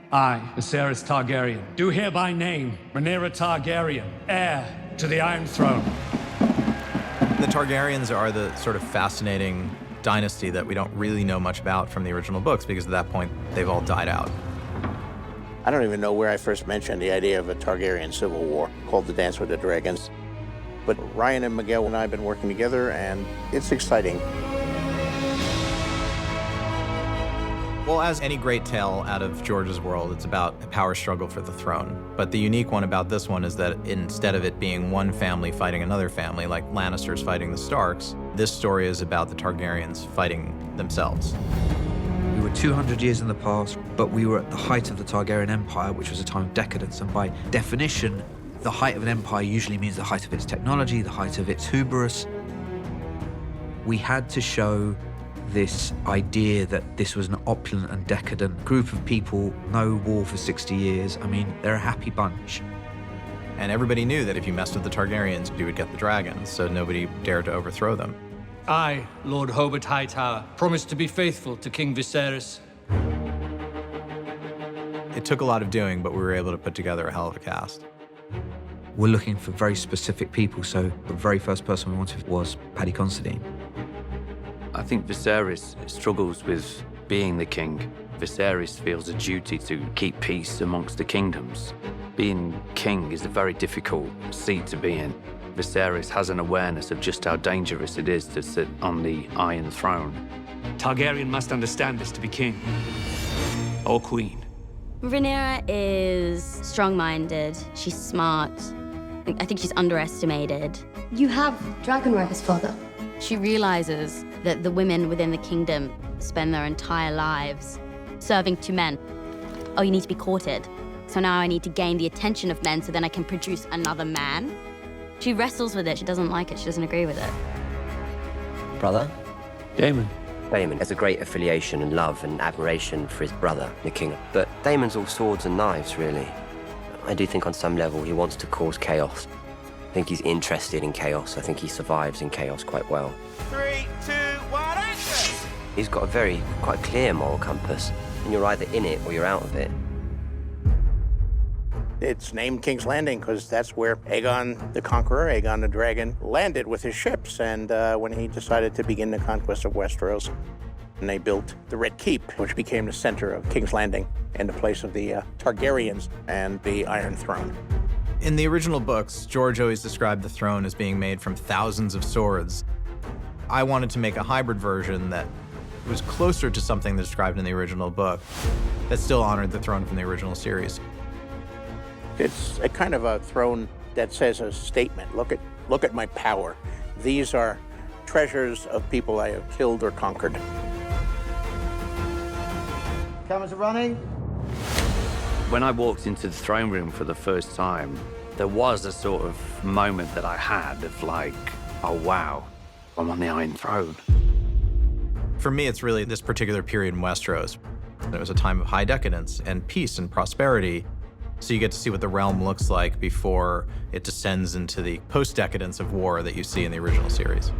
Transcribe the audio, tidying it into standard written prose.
I, Viserys Targaryen, do hereby name Rhaenyra Targaryen, heir to the Iron Throne. The Targaryens are the sort of fascinating dynasty that we don't really know much about from the original books, because at that point, they've all died out. I don't even know where I first mentioned the idea of a Targaryen civil war called the Dance with the Dragons. But Ryan and Miguel and I have been working together, and it's exciting. Well, as any great tale out of George's world, it's about a power struggle for the throne. But the unique one about this one is that instead of it being one family fighting another family, like Lannisters fighting the Starks, this story is about the Targaryens fighting themselves. We were 200 years in the past, but we were at the height of the Targaryen Empire, which was a time of decadence. And by definition, the height of an empire usually means the height of its technology, the height of its hubris. We had to show this idea that this was an opulent and decadent group of people, no war for 60 years. I mean, they're a happy bunch. And everybody knew that if you messed with the Targaryens, you would get the dragons, so nobody dared to overthrow them. I, Lord Hobart Hightower, promise to be faithful to King Viserys. It took a lot of doing, but we were able to put together a hell of a cast. We're looking for very specific people, so the very first person we wanted was Paddy Considine. I think Viserys struggles with being the king. Viserys feels a duty to keep peace amongst the kingdoms. Being king is a very difficult seat to be in. Viserys has an awareness of just how dangerous it is to sit on the Iron Throne. Targaryen must understand this to be king. Or queen. Rhaenyra is strong-minded. She's smart. I think she's underestimated. You have dragon riders, father. She realizes that the women within the kingdom spend their entire lives serving to men. Oh, you need to be courted. So now I need to gain the attention of men so then I can produce another man. She wrestles with it. She doesn't like it. She doesn't agree with it. Brother? Daemon. Daemon has a great affiliation and love and admiration for his brother, the king. But Daemon's all swords and knives, really. I do think on some level he wants to cause chaos. I think he's interested in chaos. I think he survives in chaos quite well. 3, 2, 1, action! He's got a quite clear moral compass, and you're either in it or you're out of it. It's named King's Landing because that's where Aegon the Conqueror, Aegon the Dragon, landed with his ships, and when he decided to begin the conquest of Westeros. And they built the Red Keep, which became the center of King's Landing in the place of the Targaryens and the Iron Throne. In the original books, George always described the throne as being made from thousands of swords. I wanted to make a hybrid version that was closer to something that's described in the original book, that still honored the throne from the original series. It's a kind of a throne that says a statement. Look at my power. These are treasures of people I have killed or conquered. Cameras are running. When I walked into the throne room for the first time, there was a sort of moment that I had of like, oh wow, I'm on the Iron Throne. For me, it's really this particular period in Westeros. It was a time of high decadence and peace and prosperity. So you get to see what the realm looks like before it descends into the post-decadence of war that you see in the original series.